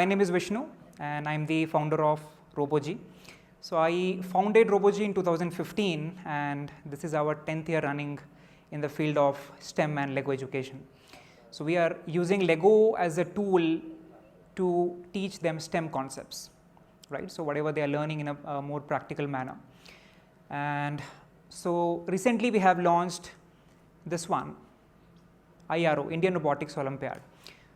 My name is Vishnu and I'm the founder of ROBO-G. So I founded ROBO-G in 2015 and this is our 10th year running in the field of STEM and Lego education. So we are using Lego as a tool to teach them STEM concepts, right? So whatever they are learning in a more practical manner. And so recently we have launched this one, IRO, Indian Robotics Olympiad.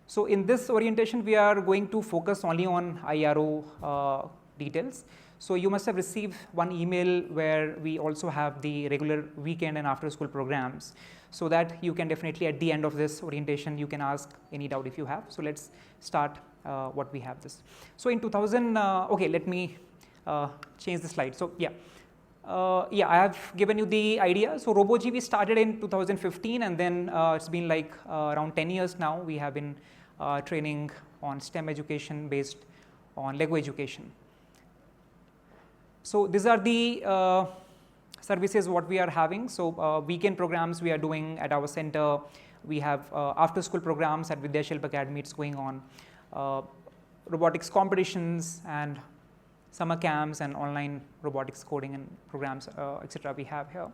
So in this orientation, we are going to focus only on IRO details. So you must have received one email where we also have the regular weekend and after school programs, so that you can definitely at the end of this orientation, you can ask any doubt if you have. So let's start what we have this. So in 2000, okay, let me change the slide. So I have given you the idea. So ROBO-G we started in 2015 and then it's been like around 10 years now we have been training on STEM education based on Lego education. So these are the services what we are having. So weekend programs we are doing at our center. We have after school programs at Vidyashilp Academy, it's going on. Robotics competitions and summer camps and online robotics coding and programs, etc. we have here.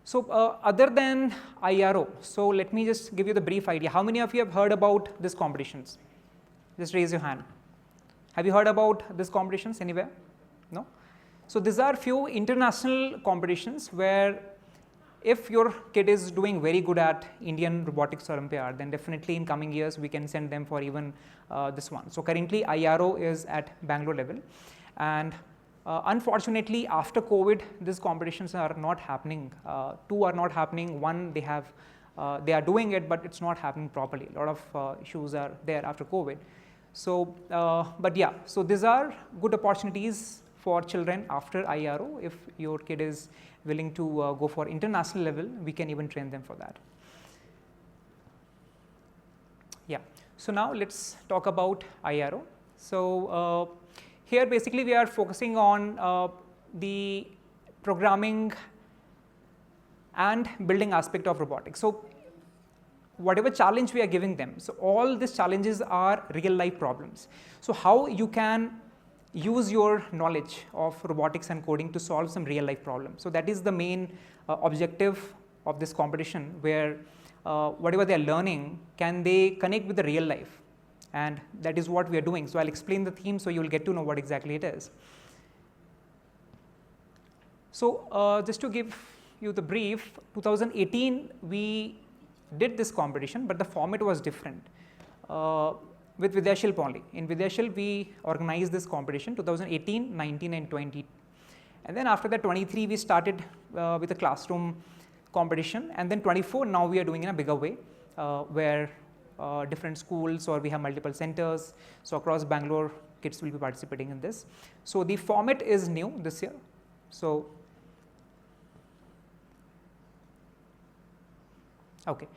So other than IRO, so let me just give you the brief idea. How many of you have heard about these competitions? Just raise your hand. Have you heard about these competitions anywhere? No? So these are few international competitions where if your kid is doing very good at Indian Robotics Olympiad, then definitely in coming years we can send them for even this one. So currently IRO is at Bangalore level. And unfortunately, after COVID, these competitions are not happening. Two are not happening. One, they are doing it, but it's not happening properly. A lot of issues are there after COVID. So, but yeah, so these are good opportunities for children after IRO. If your kid is willing to go for international level, we can even train them for that. Yeah. So now let's talk about IRO. So here basically we are focusing on the programming and building aspect of robotics. So whatever challenge we are giving them, so all these challenges are real life problems. So how you can use your knowledge of robotics and coding to solve some real life problems. So that is the main objective of this competition, where whatever they are learning, can they connect with the real life? And that is what we are doing. So I'll explain the theme so you will get to know what exactly it is. So just to give you the brief, 2018 we did this competition, but the format was different with Vidyashilp only. In Vidyashilp we organized this competition 2018, 19 and 20. And then after that 23 we started with a classroom competition, and then 24 now we are doing in a bigger way where different schools or we have multiple centers. So across Bangalore, kids will be participating in this. So the format is new this year. So, okay.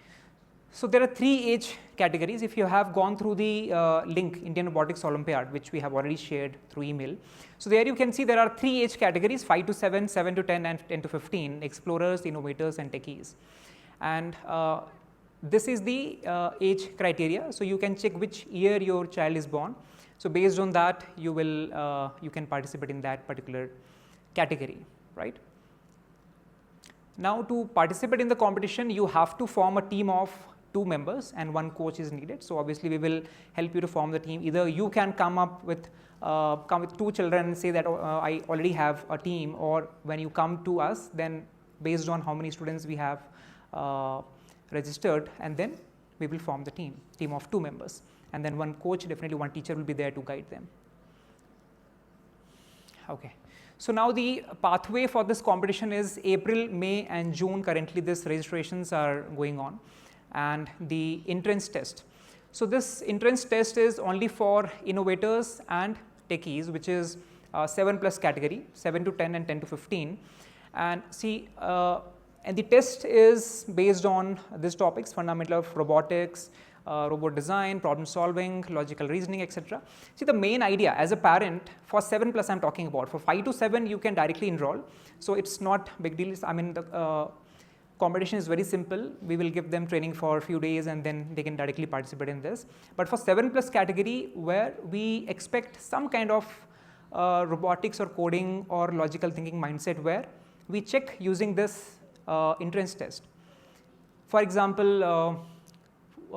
So there are 3 age categories. If you have gone through the link, Indian Robotics Olympiad, which we have already shared through email. So there you can see there are 3 age categories, 5 to 7, 7 to 10 and 10 to 15, explorers, innovators and techies. And this is the age criteria. So you can check which year your child is born. So based on that, you will you can participate in that particular category, right? Now to participate in the competition, you have to form a team of 2 members and 1 coach is needed. So obviously we will help you to form the team. Either you can come with 2 children and say that I already have a team, or when you come to us, then based on how many students we have registered, and then we will form the team of 2 members, and then 1 coach, definitely 1 teacher will be there to guide them. Okay. So now the pathway for this competition is April, May and June. Currently this registrations are going on, and the entrance test. So this entrance test is only for innovators and techies, which is 7+ category, 7 to 10 and 10 to 15. And see, and the test is based on these topics: fundamental of robotics, robot design, problem solving, logical reasoning, etc. See, the main idea as a parent for 7+ I'm talking about. For 5 to 7 you can directly enroll. So it's not big deal. I mean competition is very simple. We will give them training for a few days and then they can directly participate in this. But for 7+ category, where we expect some kind of robotics or coding or logical thinking mindset, where we check using this entrance test. For example,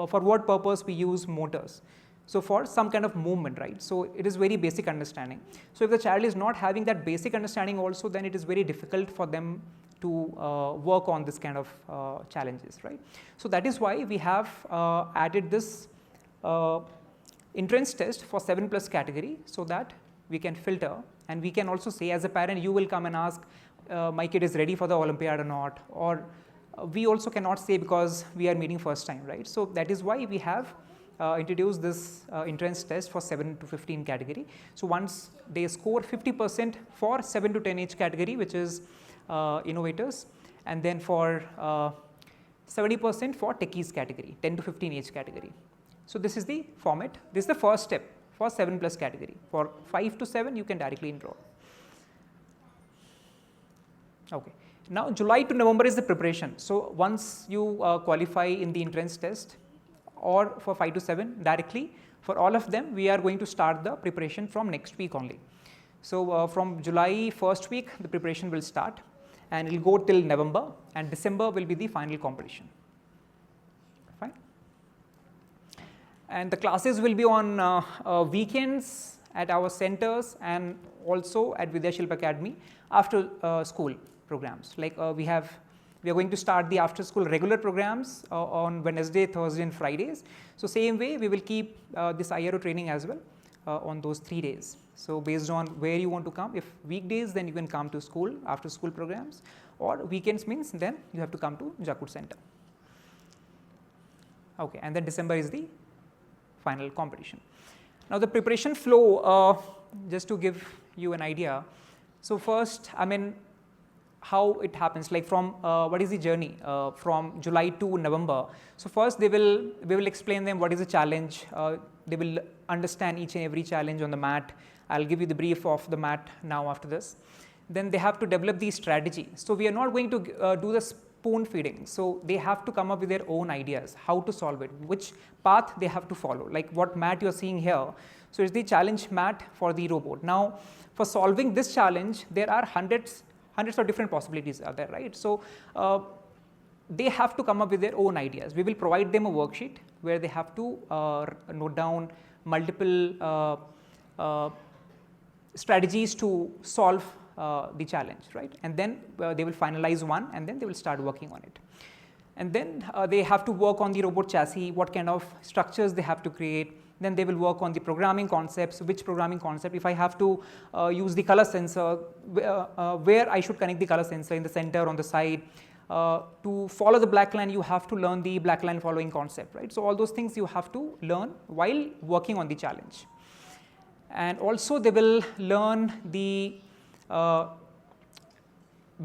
for what purpose we use motors? So for some kind of movement, right? So it is very basic understanding. So if the child is not having that basic understanding also, then it is very difficult for them to work on this kind of challenges, right? So that is why we have added this entrance test for 7+ category, so that we can filter, and we can also say, as a parent, you will come and ask, my kid is ready for the Olympiad or not, or we also cannot say because we are meeting first time, right? So that is why we have introduced this entrance test for 7 to 15 category. So once they score 50% for 7 to 10 age category, which is innovators, and then for 70% for techies category, 10 to 15 age category. So this is the format. This is the first step for 7+ category. For 5 to 7, you can directly enroll. Okay. Now July to November is the preparation. So once you qualify in the entrance test, or for 5 to 7 directly, for all of them we are going to start the preparation from next week only. So from July first week the preparation will start, and it will go till November, and December will be the final competition. Fine. And the classes will be on weekends at our centers and also at Vidyashilp Academy after school programs. Like we are going to start the after school regular programs on Wednesday, Thursday and Fridays. So same way we will keep this IRO training as well on those 3 days. So based on where you want to come, if weekdays, then you can come to school, after school programs, or weekends means then you have to come to Jakut Center. Okay, and then December is the final competition. Now the preparation flow, just to give you an idea. So first, I mean, how it happens, like from what is the journey from July to November. So first we will explain them what is the challenge. They will understand each and every challenge on the mat. I'll give you the brief of the mat now after this. Then they have to develop the strategy. So we are not going to do the spoon feeding. So they have to come up with their own ideas, how to solve it, which path they have to follow, like what mat you are seeing here. So it's the challenge mat for the robot. Now for solving this challenge, there are hundreds of different possibilities are there, right? So they have to come up with their own ideas. We will provide them a worksheet where they have to note down multiple strategies to solve the challenge, right? And then they will finalize one, and then they will start working on it. And then they have to work on the robot chassis, what kind of structures they have to create. Then they will work on the programming concepts, which programming concept, if I have to use the color sensor, where I should connect the color sensor, in the center, on the side. To follow the black line, you have to learn the black line following concept, right? So all those things you have to learn while working on the challenge. And also they will learn the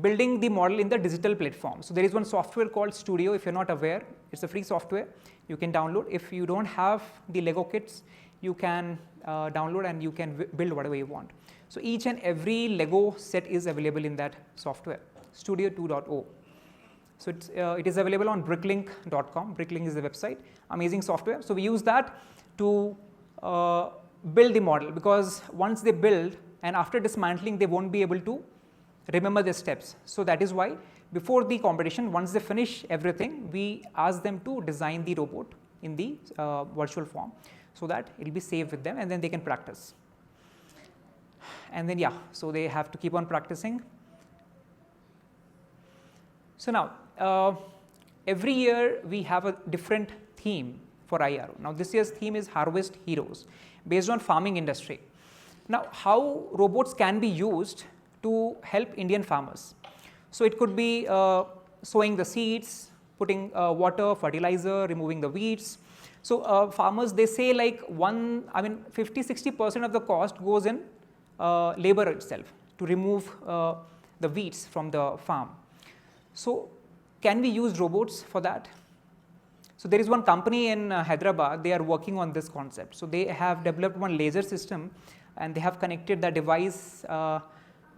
building the model in the digital platform. So there is one software called Studio, if you're not aware, it's a free software. You can download. If you don't have the Lego kits, you can download and you can build whatever you want. So each and every Lego set is available in that software, Studio 2.0. So it is available on bricklink.com. Bricklink is the website, amazing software. So we use that to build the model, because once they build and after dismantling, they won't be able to remember the steps. So that is why before the competition, once they finish everything, we ask them to design the robot in the virtual form, so that it will be safe with them and then they can practice. And then so they have to keep on practicing. So now every year we have a different theme for IRO. Now this year's theme is Harvest Heroes, based on farming industry. Now how robots can be used to help Indian farmers. So it could be sowing the seeds, putting water, fertilizer, removing the weeds. So farmers, they say like 50-60% of the cost goes in labor itself to remove the weeds from the farm. So can we use robots for that? So there is one company in Hyderabad, they are working on this concept. So they have developed one laser system, and they have connected the device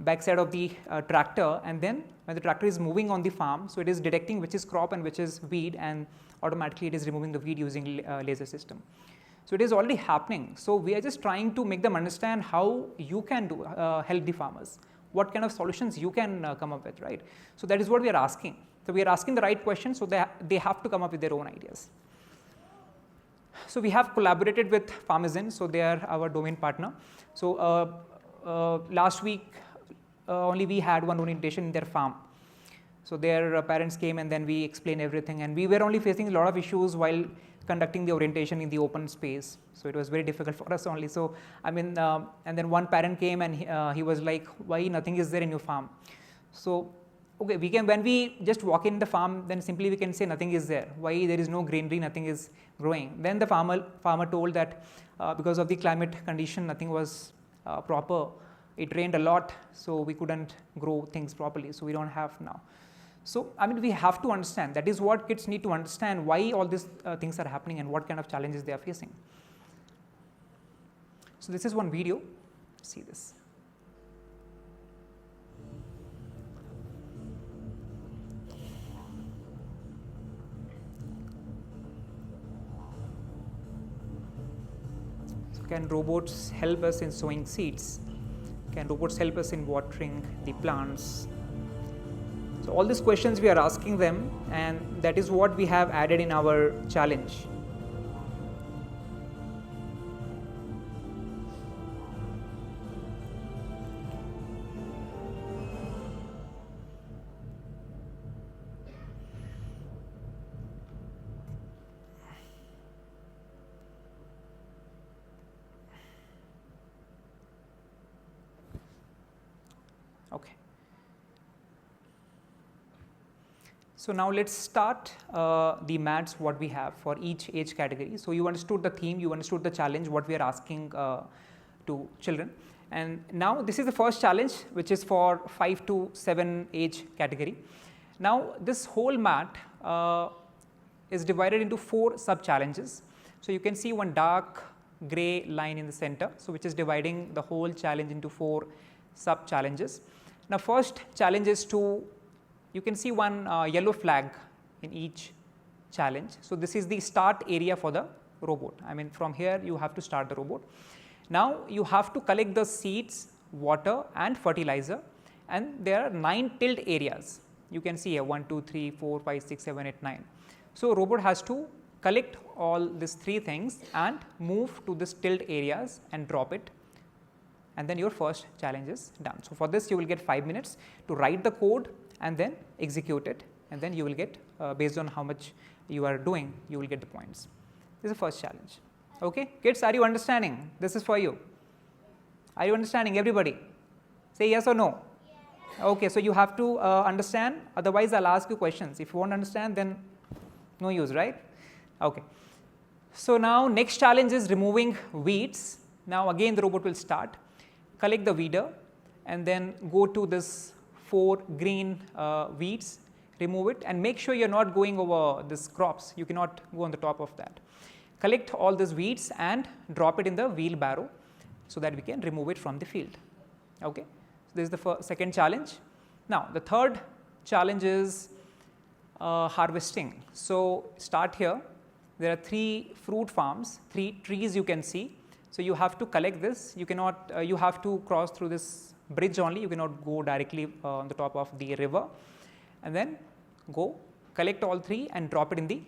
backside of the tractor, and then when the tractor is moving on the farm, so it is detecting which is crop and which is weed, and automatically it is removing the weed using laser system. So it is already happening. So we are just trying to make them understand how you can do help the farmers, what kind of solutions you can come up with, right? So that is what we are asking. So we are asking the right questions, so they have to come up with their own ideas. So we have collaborated with Farmazin, so they are our domain partner. So last week only we had one orientation in their farm. So their parents came and then we explained everything, and we were only facing a lot of issues while conducting the orientation in the open space. So it was very difficult for us only. So I mean, and then one parent came and he was like, why nothing is there in your farm? So okay, we can, when we just walk in the farm, then simply we can say nothing is there. Why there is no greenery, nothing is growing. Then the farmer told that because of the climate condition, nothing was proper. It rained a lot, so we couldn't grow things properly. So we don't have now. So I mean, we have to understand. That is what kids need to understand, why all these things are happening and what kind of challenges they are facing. So this is one video. See this. So can robots help us in sowing seeds? Can robots help us in watering the plants? So all these questions we are asking them, and that is what we have added in our challenge. Okay. So now let's start the mats what we have for each age category. So you understood the theme, you understood the challenge, what we are asking to children. And now this is the first challenge, which is for 5 to 7 age category. Now this whole mat is divided into 4 sub challenges. So you can see one dark gray line in the center, so which is dividing the whole challenge into 4 sub challenges. Now first challenge is to, you can see one yellow flag in each challenge. So this is the start area for the robot. I mean, from here you have to start the robot. Now you have to collect the seeds, water and fertilizer, and there are 9 tilt areas. You can see here 1, 2, 3, 4, 5, 6, 7, 8, 9. So robot has to collect all these 3 things and move to this tilt areas and drop it, and then your first challenge is done. So for this you will get 5 minutes to write the code and then execute it, and then you will get based on how much you are doing, you will get the points. This is the first challenge. Okay, kids, are you understanding? This is for you. Are you understanding, everybody? Say yes or no. Yes. Okay, so you have to understand, otherwise I'll ask you questions. If you won't understand, then no use, right? Okay. So now next challenge is removing weeds. Now again the robot will start, collect the weeder, and then go to this 4 green weeds, remove it, and make sure you're not going over this crops. You cannot go on the top of that. Collect all these weeds and drop it in the wheelbarrow so that we can remove it from the field. Okay. So this is the second challenge. Now the third challenge is harvesting. So start here. There are 3 fruit farms, 3 trees you can see. So you have to collect this. You cannot. You have to cross through this bridge only. You cannot go directly on the top of the river, and then go collect all 3 and drop it in the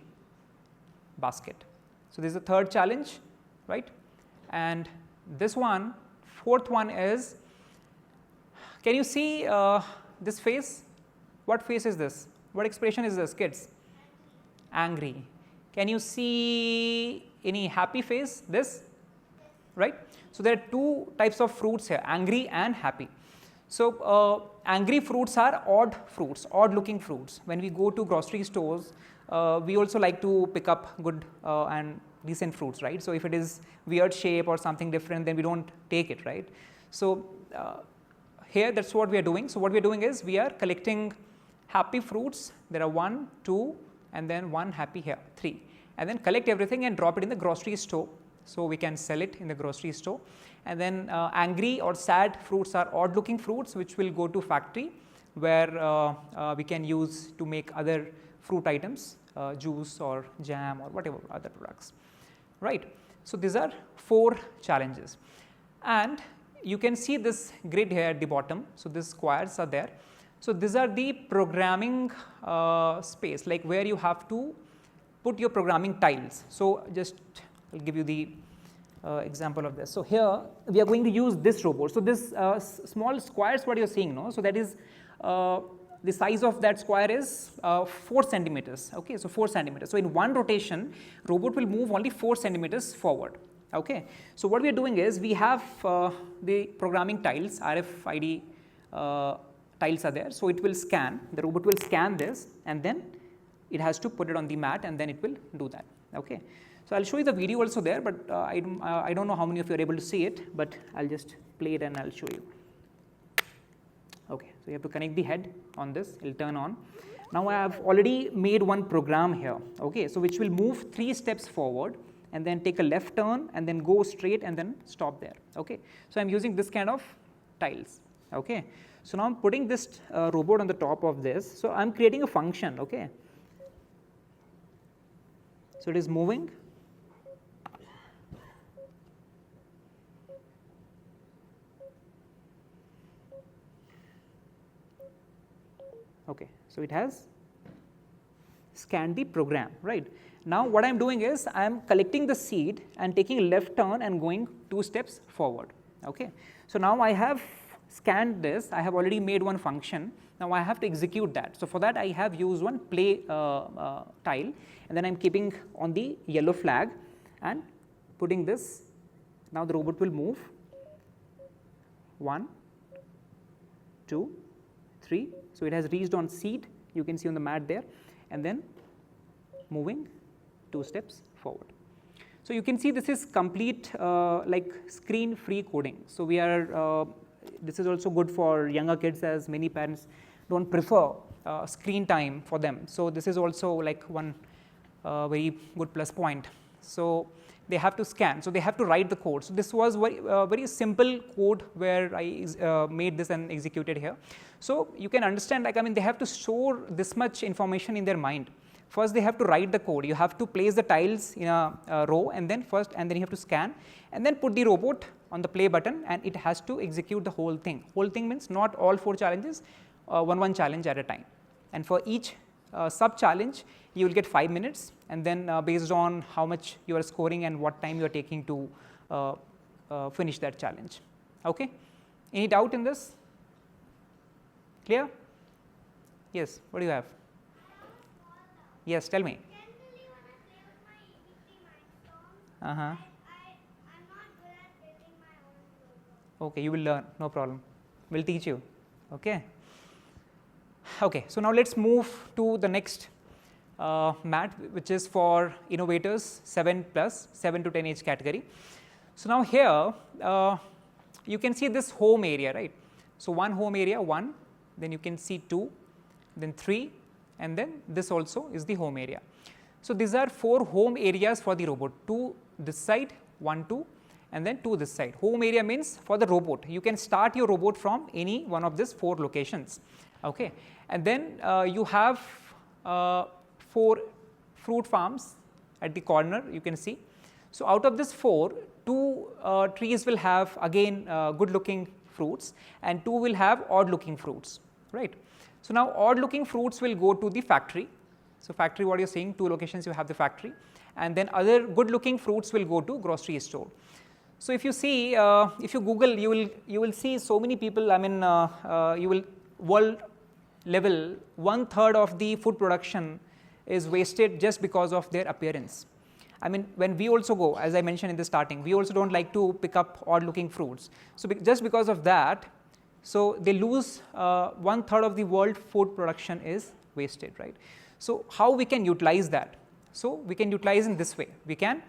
basket. So this is the third challenge, right? And this one, fourth one is, can you see this face? What face is this? What expression is this, kids? Angry. Can you see any happy face? This, right? So there are 2 types of fruits here, angry and happy. So angry fruits are odd fruits, odd looking fruits. When we go to grocery stores, we also like to pick up good and decent fruits, right? So if it is weird shape or something different, then we don't take it, right? So here that's what we are doing. So what we are doing is we are collecting happy fruits. There are 1, 2, and then 1 happy here, 3, and then collect everything and drop it in the grocery store so we can sell it in the grocery store. And then angry or sad fruits are odd looking fruits, which will go to factory, where we can use to make other fruit items, juice or jam or whatever other products, right. So, these are 4 challenges, and you can see this grid here at the bottom. So, these squares are there. So, these are the programming space, like where you have to put your programming tiles. So, just I will give you the example of this. So, here we are going to use this robot. So, this small squares what you are seeing, no? So, that is the size of that square is 4 centimeters. Okay. So, 4 centimeters. So, in one rotation robot will move only 4 centimeters forward. Okay. So, what we are doing is we have the programming tiles, RFID tiles are there. So, it will scan, the robot will scan this, and then it has to put it on the mat, and then it will do that. Okay. So, I will show you the video also there, but I do not know how many of you are able to see it, but I will just play it and I will show you. Okay. So, you have to connect the head on this, it will turn on. Now, I have already made one program here, okay. So, which will move 3 steps forward and then take a left turn and then go straight and then stop there, okay. So, I am using this kind of tiles, okay. So, now I am putting this robot on the top of this. So, I am creating a function, okay. So, it is moving. Okay. So, it has scanned the program, right. Now, what I am doing is I am collecting the seed and taking a left turn and going 2 steps forward. Okay. So, now I have scanned this, I have already made one function. Now, I have to execute that. So, for that I have used one play tile, and then I am keeping on the yellow flag and putting this. Now, the robot will move 1, 2, 3. So, it has reached on seed, you can see on the mat there, and then moving 2 steps forward. So, you can see this is complete like screen free coding. So, we are this is also good for younger kids, as many parents do not prefer screen time for them. So, this is also like one very good plus point. So, they have to scan. So, they have to write the code. So, this was very simple code where I made this and executed here. So, you can understand, like, I mean, they have to store this much information in their mind. First, they have to write the code. You have to place the tiles in a row, and then you have to scan, and then put the robot on the play button, and it has to execute the whole thing. Whole thing means not all 4 challenges, one challenge at a time. And for each sub challenge, you will get 5 minutes, and then based on how much you are scoring and what time you are taking to finish that challenge. Okay. Any doubt in this? Clear? Yes. What do you have? Yes, tell me. Generally, when I play with my EBT Mindstorm, I'm not good at building my own robot. Okay, you will learn, no problem. We'll teach you. Okay. Okay, so now let's move to the next mat, which is for innovators 7 plus, 7 to 10 age category. So now here you can see this home area, right? So one home area, 1, then you can see 2, then 3, and then this also is the home area. So these are 4 home areas for the robot, 2 this side, 1, 2, and then 2 this side. Home area means for the robot. You can start your robot from any one of these 4 locations. Okay. And then you have 4 fruit farms at the corner, you can see. So out of this 4, 2 trees will have again good looking fruits, and 2 will have odd looking fruits, right. So now odd looking fruits will go to the factory. So factory, what you are seeing, 2 locations you have the factory, and then other good looking fruits will go to grocery store. So if you see, if you Google, you will see so many people. I mean, you will world level 1/3 of the food production is wasted just because of their appearance. I mean, when we also go, as I mentioned in the starting, we also don't like to pick up odd looking fruits. So just because of that, so they lose 1/3 of the world food production is wasted, right. So how we can utilize that? So we can utilize in this way. We can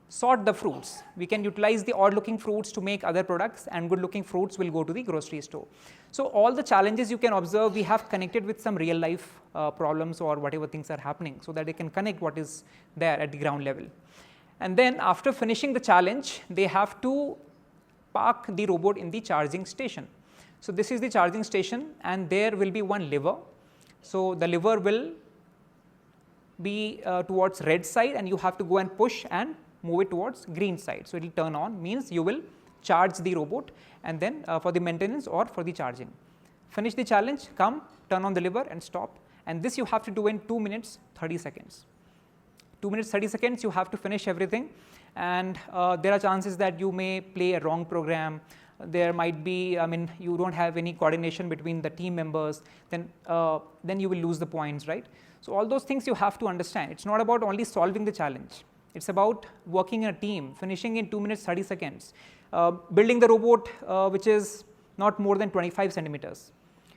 sort the fruits. We can utilize the odd looking fruits to make other products, and good looking fruits will go to the grocery store. So all the challenges you can observe, we have connected with some real life problems or whatever things are happening, so that they can connect what is there at the ground level. And then after finishing the challenge, they have to park the robot in the charging station. So this is the charging station, and there will be one lever. So the lever will be towards red side, and you have to go and push and move it towards green side. So it will turn on, means you will charge the robot, and then for the maintenance or for the charging. Finish the challenge, come, turn on the lever and stop, and this you have to do in 2 minutes 30 seconds. 2 minutes 30 seconds you have to finish everything, and there are chances that you may play a wrong program. There might be, you don't have any coordination between the team members, then you will lose the points, right? So all those things you have to understand. It's not about only solving the challenge. It's about working in a team, finishing in 2 minutes 30 seconds, building the robot which is not more than 25 centimeters.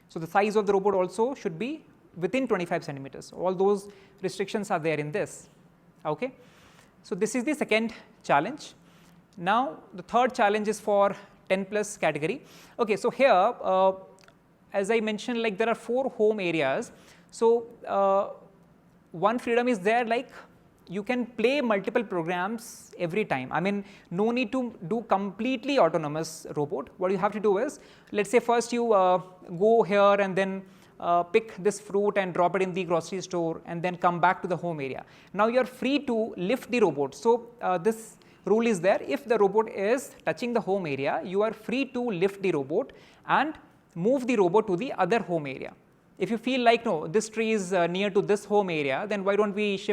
So the size of the robot also should be within 25 centimeters. All those restrictions are there in this. Okay. So this is the second challenge. Now the third challenge is for 10 plus category. Okay, so here as I mentioned, like there are 4 home areas. So one freedom is there, like you can play multiple programs every time. No need to do completely autonomous robot. What you have to do is, let's say first you go here and then pick this fruit and drop it in the grocery store and then come back to the home area. Now you are free to lift the robot. So this rule is there. If the robot is touching the home area, you are free to lift the robot and move the robot to the other home area. If you feel like, no, this tree is near to this home area, then why don't we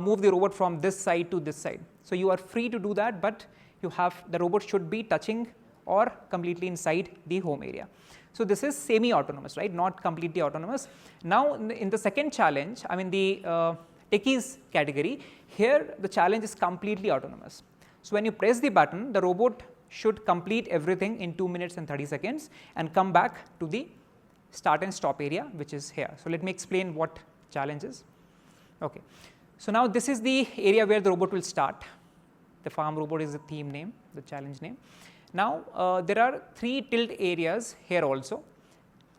move the robot from this side to this side? So you are free to do that, but the robot should be touching or completely inside the home area. So this is semi-autonomous, right? Not completely autonomous. Now in the second challenge, the techies category, here the challenge is completely autonomous. So when you press the button, the robot should complete everything in 2 minutes and 30 seconds and come back to the start and stop area, which is here. So let me explain what challenge is. Okay. So now this is the area where the robot will start. The farm robot is the theme name, the challenge name. Now there are 3 tilt areas here also,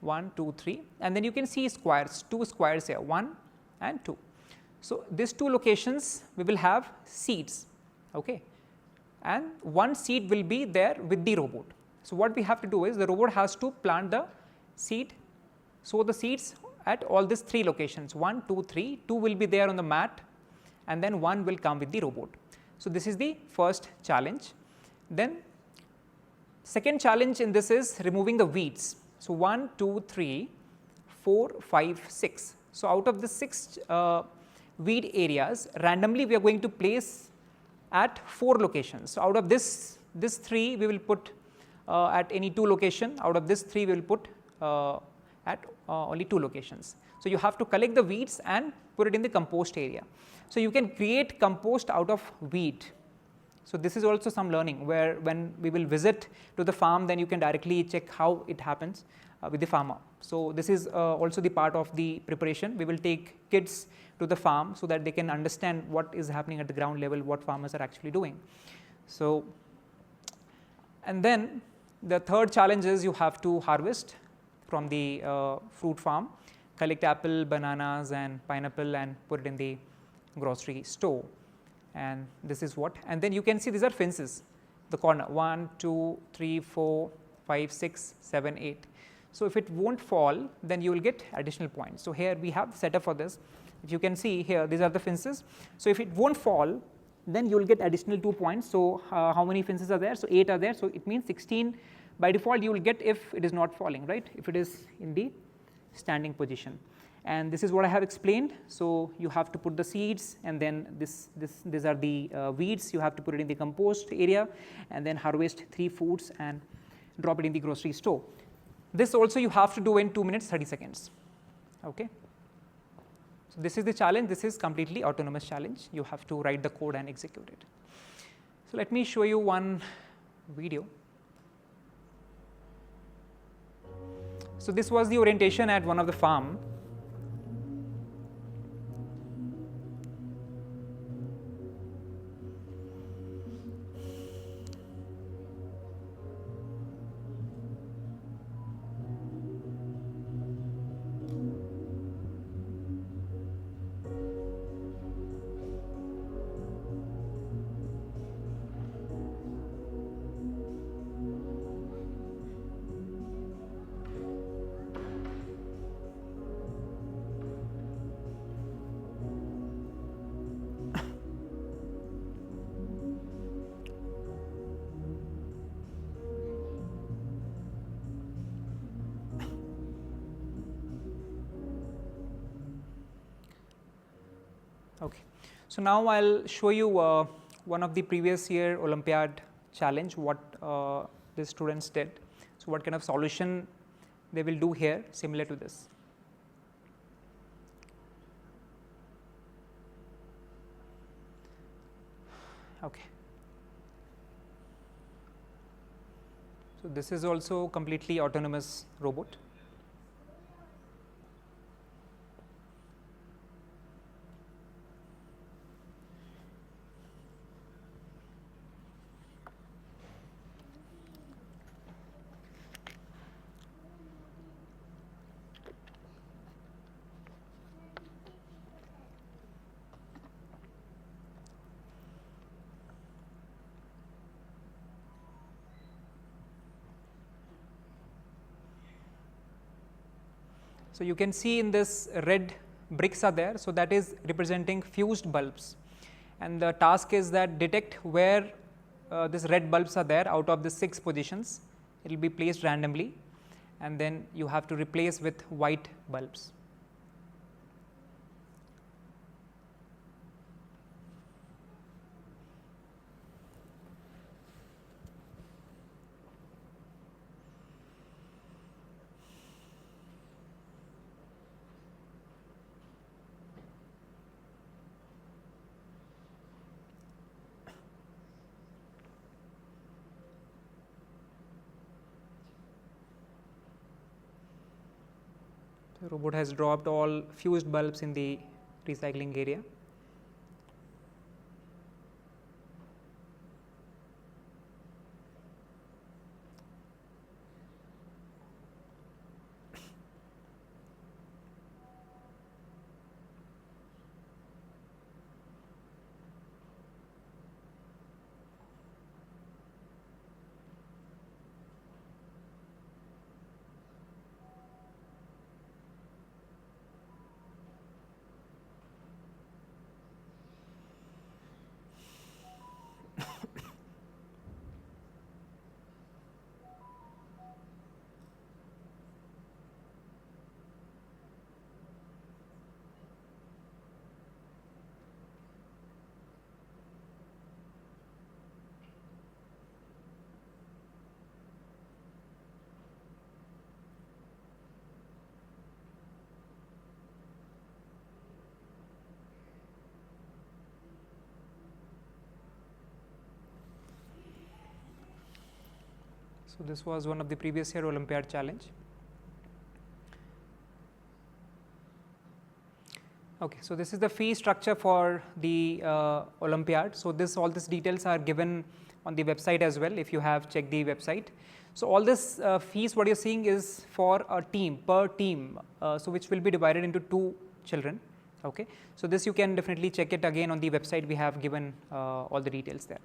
1, 2, 3, and then you can see squares, 2 squares here, 1 and 2. So these 2 locations we will have seats, okay, and 1 seat will be there with the robot. So what we have to do is the robot has to plant the seat. So the seats at all these 3 locations, 1, 2, 3, 2 will be there on the mat, and then 1 will come with the robot. So this is the first challenge. Then second challenge in this is removing the weeds. So 1, 2, 3, 4, 5, 6. So out of the 6 weed areas, randomly we are going to place at 4 locations. So out of this 3 we will put at any 2 location. Out of this 3 we will put at only 2 locations. So you have to collect the weeds and put it in the compost area. So you can create compost out of wheat. So this is also some learning, where when we will visit to the farm, then you can directly check how it happens with the farmer. So this is also the part of the preparation. We will take kids to the farm so that they can understand what is happening at the ground level, what farmers are actually doing. So, and then the third challenge is you have to harvest from the fruit farm, collect apple, bananas and pineapple and put it in the grocery store. And this is what, and then you can see these are fences, the corner 1, 2, 3, 4, 5, 6, 7, 8. So if it won't fall, then you will get additional points. So here we have the setup for this. If you can see here, these are the fences. So if it won't fall, then you will get additional 2 points. So how many fences are there? So 8 are there. So it means 16 by default you will get if it is not falling, right? If it is in the standing position. And this is what I have explained. So you have to put the seeds, and then these are the weeds. You have to put it in the compost area, and then harvest 3 fruits and drop it in the grocery store. This also you have to do in 2 minutes 30 seconds. Okay. So this is the challenge. This is completely autonomous challenge. You have to write the code and execute it. So let me show you one video. So this was the orientation at one of the farm. Okay. So now I'll show you one of the previous year Olympiad challenge, what the students did. So what kind of solution they will do here similar to this. Okay. So this is also completely autonomous robot. So you can see in this red bricks are there, so that is representing fused bulbs, and the task is that detect where these red bulbs are there out of the 6 positions. It will be placed randomly, and then you have to replace with white bulbs. The robot has dropped all fused bulbs in the recycling area. So this was one of the previous year Olympiad challenge. Okay, so this is the fee structure for the Olympiad. So all these details are given on the website as well, if you have checked the website. So all this fees what you're seeing is for a team, per team, so which will be divided into 2 children. Okay, so this you can definitely check it again on the website. We have given all the details there.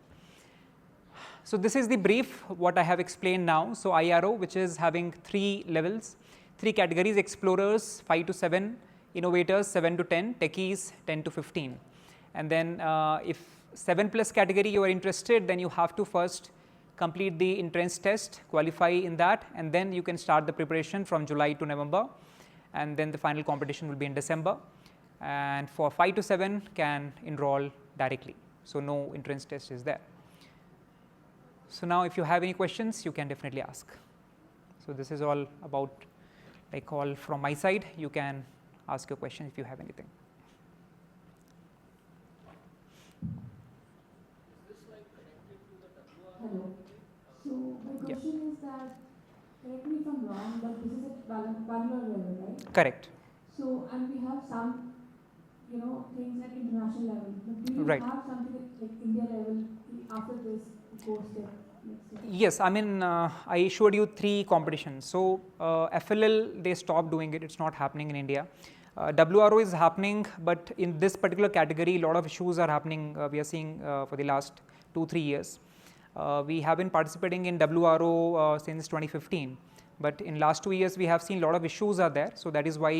So this is the brief what I have explained now. So IRO, which is having 3 levels, 3 categories: explorers 5 to 7, innovators 7 to 10, techies 10 to 15. And then if 7+ category you are interested, then you have to first complete the entrance test, qualify in that, and then you can start the preparation from July to November, and then the final competition will be in December. And for 5 to 7 can enroll directly, so no entrance test is there. So now if you have any questions, you can definitely ask. So this is all about like all from my side. You can ask your question if you have anything. Hello. So my question is that, correct me if I'm wrong, but this is at Bangalore level, right? Correct. So, and we have some, things at international level. But do you Right. have something at like India level after this course step? Yes, I mean I showed you 3 competitions. So FLL they stopped doing it; it's not happening in India. WRO is happening, but in this particular category, a lot of issues are happening. We are seeing for the last 2-3 years. We have been participating in WRO since 2015. But in last 2 years, we have seen a lot of issues are there. So that is why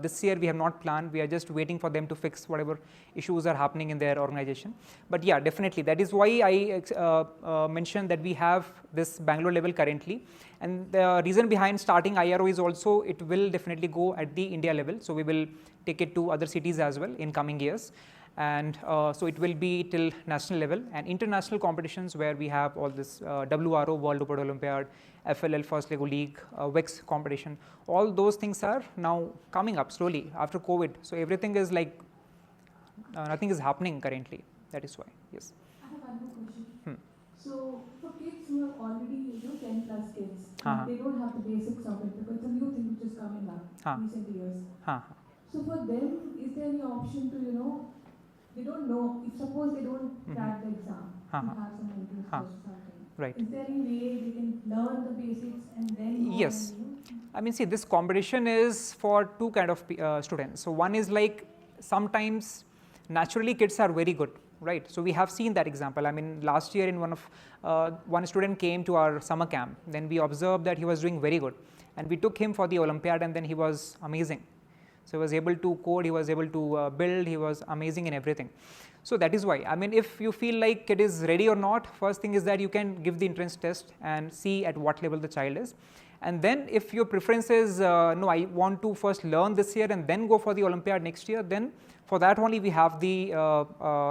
this year we have not planned. We are just waiting for them to fix whatever issues are happening in their organization. But yeah, definitely. That is why I mentioned that we have this Bangalore level currently. And the reason behind starting IRO is also it will definitely go at the India level. So we will take it to other cities as well in coming years. and so it will be till national level, and international competitions where we have all this WRO, World Robot Olympiad, FLL, First Lego League, WEX competition. All those things are now coming up slowly after COVID. So everything is like nothing is happening currently. That is why. Yes. I have one more question. Hmm. So for kids who are already 10 plus kids, Uh-huh. they don't have the basics of it because it's a new thing which is coming up recent years. So for them, is there any option to they don't know if suppose they don't crack the exam, they have some interest or something. Right. Is there any way they can learn the basics and then go Yes. and, I mean, see, this competition is for two kind of students. So one is like sometimes naturally kids are very good, right? So we have seen that example. I mean, last year in one student came to our summer camp. Then we observed that he was doing very good, and we took him for the Olympiad, and then he was amazing. So he was able to code, he was able to build, he was amazing in everything. So that is why, I mean, if you feel like it is ready or not, first thing is that you can give the entrance test and see at what level the child is. And then if your preference is, no, I want to first learn this year and then go for the Olympiad next year, then for that only we have the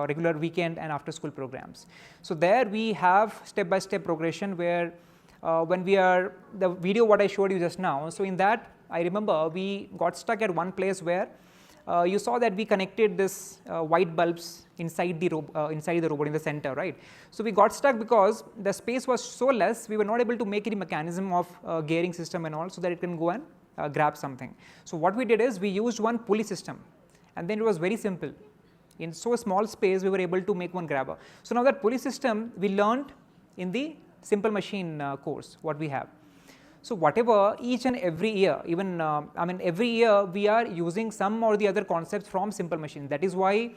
regular weekend and after school programs. So there we have step-by-step progression where when we are, the video what I showed you just now, so in that I remember we got stuck at one place where you saw that we connected this white bulbs inside the robot in the center, right? So we got stuck because the space was so less, we were not able to make any mechanism of gearing system and all so that it can go and grab something. So what we did is we used one pulley system, and then it was very simple. In so small space, we were able to make one grabber. So now that pulley system we learned in the simple machine course what we have. So whatever each and every year, even I mean every year we are using some or the other concepts from simple machine. That is why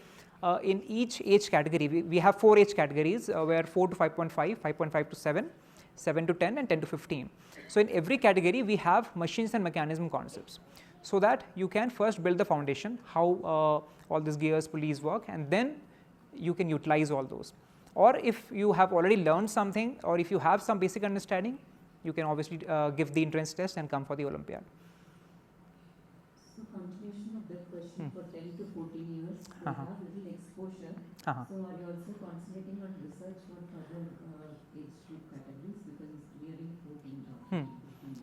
in each age category we have 4 age categories where 4 to 5.5, 5.5 to 7, 7 to 10 and 10 to 15. So in every category we have machines and mechanism concepts, so that you can first build the foundation how all these gears, pulleys work, and then you can utilize all those. Or if you have already learned something, or if you have some basic understanding, you can obviously give the entrance test and come for the Olympiad. So continuation of that question, for 10 to 14 years, they have little exposure. So are you also concentrating on research for other age group categories, because it's nearing 14 now?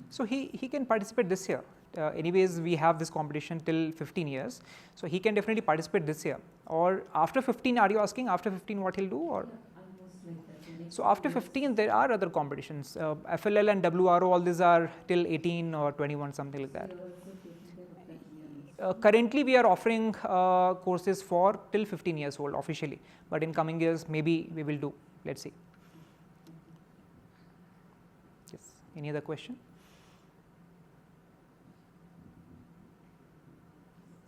So he can participate this year. Anyways, we have this competition till 15 years. So he can definitely participate this year. Or after 15, are you asking after 15 what he'll do? Or Almost like that. so after 15 there are other competitions. FLL and WRO, all these are till 18 or 21, something like that. You are also taking care of that nearly. Currently we are offering courses for till 15 years old officially, but in coming years maybe we will do. Let's see. Yes. Any other question?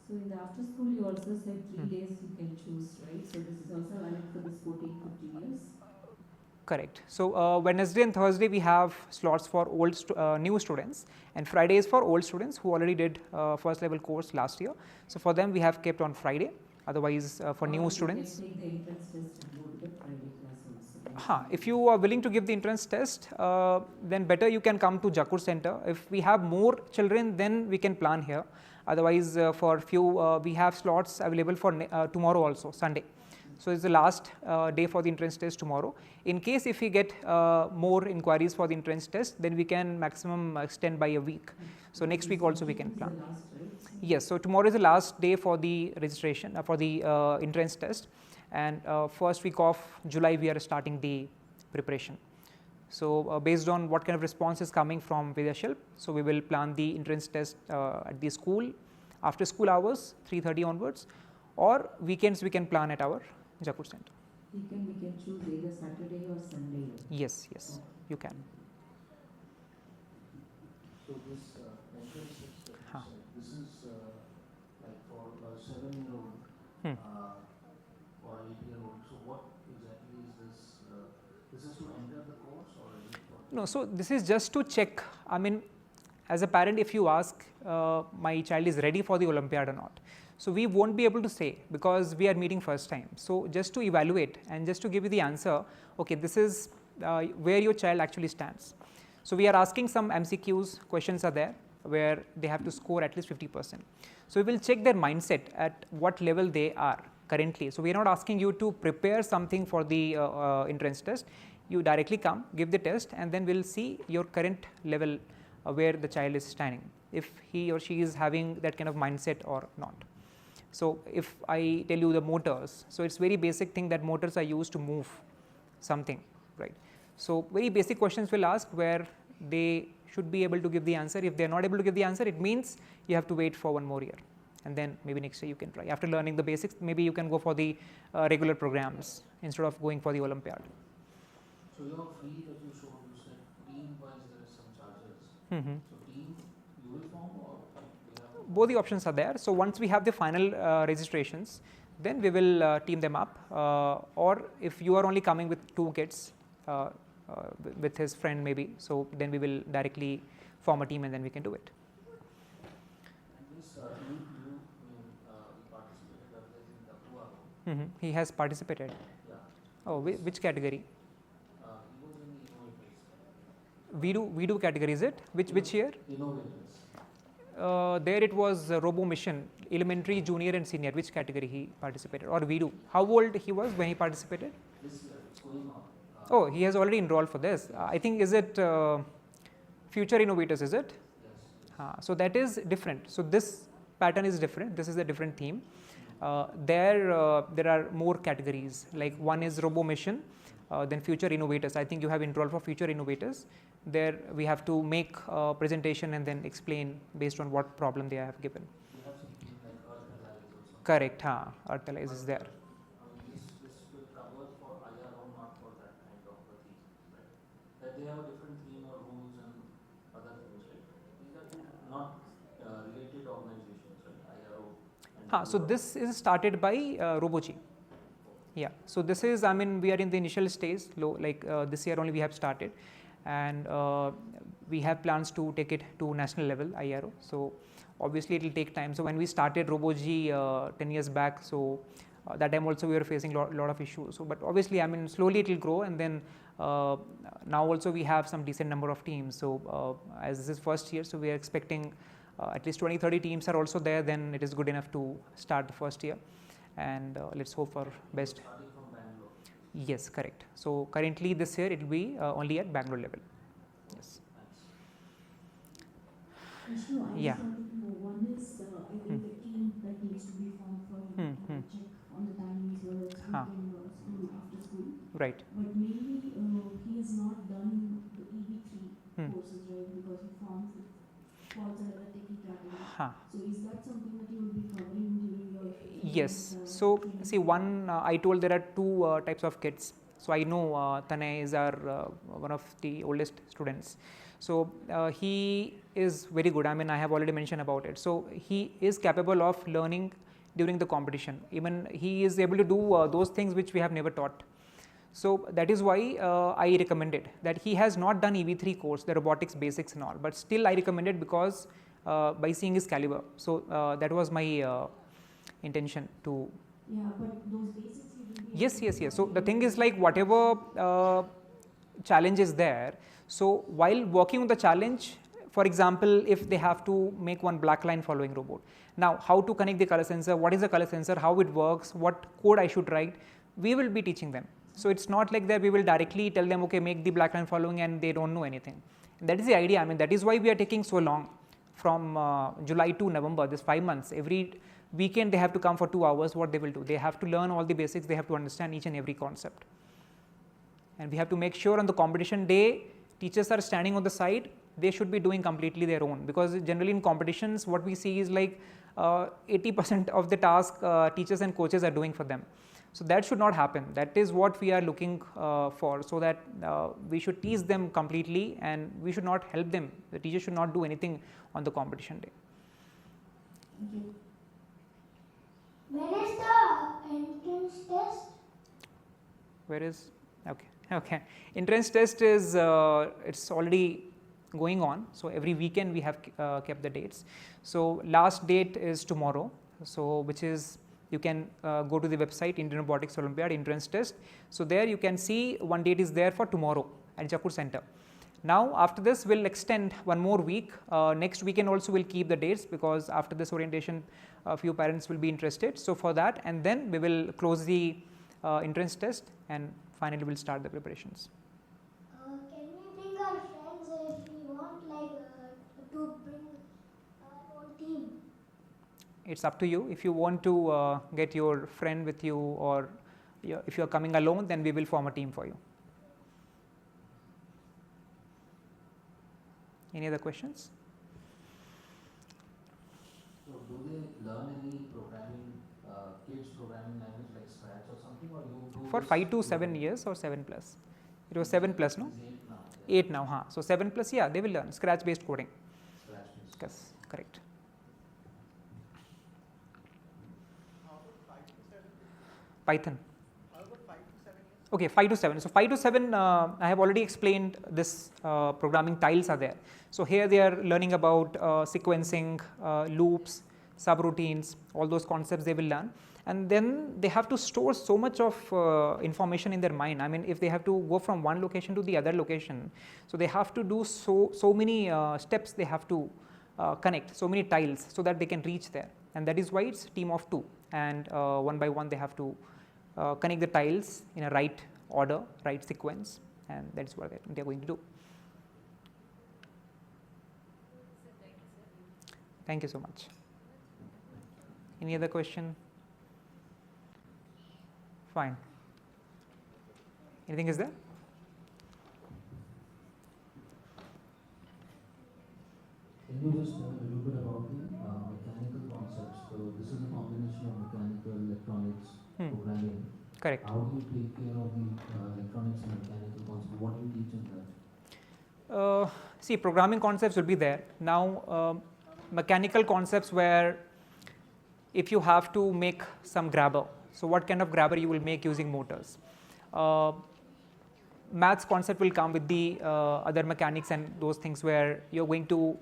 So in the after school, you also said 3 days you can choose, right? So this is also valid for this 14, 15 years? Correct. So Wednesday and Thursday we have slots for new students, and Friday is for old students who already did first level course last year. So for them we have kept on Friday. Otherwise for new students, You can take the entrance test and go to the Friday class also. if you are willing to give the entrance test, then better you can come to Jakur Center. If we have more children, then we can plan here. Otherwise, for few we have slots available for tomorrow also, Sunday. So it's the last day for the entrance test tomorrow. In case if we get more inquiries for the entrance test, then we can maximum extend by a week. So next week also we can plan. Last, right? Yes, so tomorrow is the last day for the registration for the entrance test, and first week of July we are starting the preparation. So based on what kind of response is coming from Vidyashilp, so we will plan the entrance test at the school after school hours 3:30 onwards, or weekends we can plan at our Jakur Center. We can choose either Saturday or Sunday. Yes, yes, you can. So this entrance test that you Huh. said, this is like for a 7-year-old or 8-year-old. So what exactly is this? This is to enter the course, or is it for? No, so this is just to check. I mean, as a parent, if you ask, my child is ready for the Olympiad or not. So we won't be able to say because we are meeting first time. So just to evaluate and just to give you the answer, okay, this is where your child actually stands. So we are asking some MCQs, questions are there where they have to score at least 50%. So we will check their mindset at what level they are. currently. So we are not asking you to prepare something for the entrance test. You directly come, give the test, and then we'll see your current level where the child is standing, if he or she is having that kind of mindset or not. So if I tell you the motors, so it's very basic thing that motors are used to move something, right? So very basic questions will ask where they should be able to give the answer. If they are not able to give the answer, it means you have to wait for one more year, and then maybe next year you can try. After learning the basics, maybe you can go for the regular programs instead of going for the Olympiad. So your fee that you showed, you said team-wise there is some charges. So team you will form, or we have both the options are there. So once we have the final registrations, then we will team them up, or if you are only coming with 2 kids with his friend maybe, so then we will directly form a team and then we can do it. And this you participated earlier in the He has participated. Yeah. Oh, which category? He was in the innovators. We do category, is it? Which year? Innovators. There it was Robo Mission, elementary, junior and senior. Which category he participated, or we do? How old he was when he participated? This year it's going on. Oh, he has already enrolled for this. I think, is it Future Innovators, is it? Yes. So that is different. So this pattern is different. This is a different theme. There are more categories, like one is Robo Mission, then Future Innovators. I think you have enrolled for Future Innovators. There we have to make a presentation and then explain based on what problem they have given. We have something like Earth Allies also. Correct. Earth Allies is there. This will cover for IRO, not for that kind of a theme, right? That they have a different theme or rules and other things, right? These are not related organizations, right? IRO. And So this is started by ROBO-G. Yeah. So this is, I mean, we are in the initial stage, like this year only we have started, and we have plans to take it to national level, IRO. So obviously it will take time. So when we started ROBO-G 10 years back, so that time also we were facing lot of issues. So but obviously, I mean, slowly it will grow, and then now also we have some decent number of teams. So as this is first year, so we are expecting at least 20-30 teams are also there. Then it is good enough to start the first year, and let's hope for best. starting from Bangalore. Yes, correct. So currently this year it will be only at Bangalore level. Yes. Vishnu, I Yeah. just wanted to know, one is, I think the team that needs to be formed for him to check on the timings, whether it's weekend or school, after school. Right. But maybe he has not done the EV3 courses, right, because he falls under the techie category. So is that something that you will be covering during your Yes. So see, one I told there are 2 types of kids. So I know Tanay is our one of the oldest students. So he is very good. I mean, I have already mentioned about it. So he is capable of learning during the competition. Even he is able to do those things which we have never taught. So that is why I recommended that he has not done EV3 course, the robotics basics and all, but still I recommended because by seeing his caliber. So that was my intention to. Yeah, but those basics you will be. Yes. So the thing is, like, whatever challenge is there, so while working on the challenge, for example, if they have to make one black line following robot, now how to connect the color sensor, what is the color sensor, how it works, what code I should write, we will be teaching them. So it's not like that we will directly tell them, okay, make the black line following, and they don't know anything. And that is the idea. I mean, that is why we are taking so long, from July to November, this 5 months. Every weekend they have to come for 2 hours. What they will do, they have to learn all the basics, they have to understand each and every concept. And we have to make sure on the competition day, teachers are standing on the side, they should be doing completely their own, because generally in competitions what we see is like 80% of the task teachers and coaches are doing for them. So that should not happen. That is what we are looking for, so that we should teach them completely and we should not help them. The teacher should not do anything on the competition day. Thank you. When is the entrance test? Where is, okay. Entrance test is, it's already going on. So every weekend we have kept the dates. So last date is tomorrow. So which is, you can go to the website, Indian Robotics Olympiad entrance test. So there you can see one date is there for tomorrow at Jaipur Center. Now after this we'll extend one more week. Next weekend also we'll keep the dates, because after this orientation a few parents will be interested. So for that, and then we will close the entrance test, and finally we'll start the preparations. Can we bring our friends if we want, like to bring our own team? It's up to you. If you want to get your friend with you, or if you are coming alone, then we will form a team for you. Any other questions? So do they learn any programming, kids programming language like Scratch or something, or you do For this 5 to 7 years or 7 plus? It was 7 plus, no? It's 8 now. 8 now, huh? So 7 plus, yeah, they will learn Scratch based coding. Scratch based. Yes, correct. Python. Okay, 5 to 7. So 5 to 7, I have already explained this. Programming tiles are there. So here they are learning about sequencing, loops, subroutines, all those concepts they will learn. And then they have to store so much of information in their mind. I mean, if they have to go from one location to the other location, so they have to do so many steps they have to connect, so many tiles, so that they can reach there. And that is why it's team of 2, and one by one they have to connect the tiles in a right order, right sequence, and that is what they are going to do. Thank you so much. Any other question? Fine. Anything is there? Can you just tell a little bit about the mechanical concepts? So this is a combination of mechanical, electronics, programming. Correct. How do you take care of the electronics and mechanical concepts? What do you teach in that? See, programming concepts will be there. Now, mechanical concepts where if you have to make some grabber, so what kind of grabber you will make using motors. Maths concept will come with the other mechanics and those things where you're going to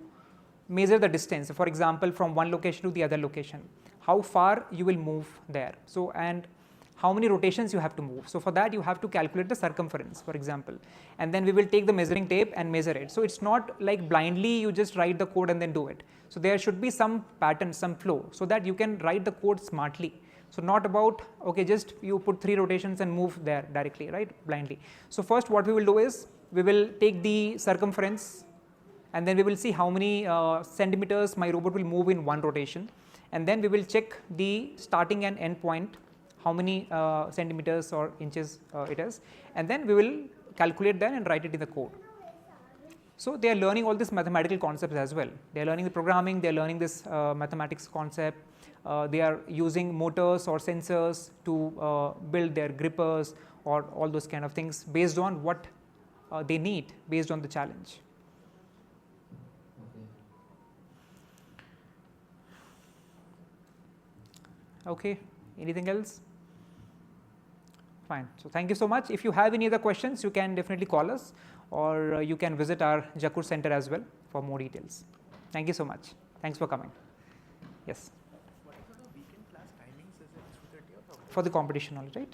measure the distance. For example, from one location to the other location, how far you will move there. So, and how many rotations you have to move. So for that you have to calculate the circumference, for example, and then we will take the measuring tape and measure it. So it's not like blindly you just write the code and then do it. So there should be some pattern, some flow, so that you can write the code smartly. So not about, okay, just you put 3 rotations and move there directly, right, blindly. So first what we will do is, we will take the circumference, and then we will see how many centimeters my robot will move in one rotation, and then we will check the starting and end point, how many centimeters or inches it is, and then we will calculate that and write it in the code. So they are learning all these mathematical concepts as well. They are learning the programming, they are learning this mathematics concept. They are using motors or sensors to build their grippers or all those kind of things based on what they need, based on the challenge. Okay, anything else? Fine. So thank you so much. If you have any other questions, you can definitely call us, or you can visit our Jakur Center as well for more details. Thank you so much. Thanks for coming. Yes. What are the weekend class timings? Is it 2:30 or? For the competition only, right?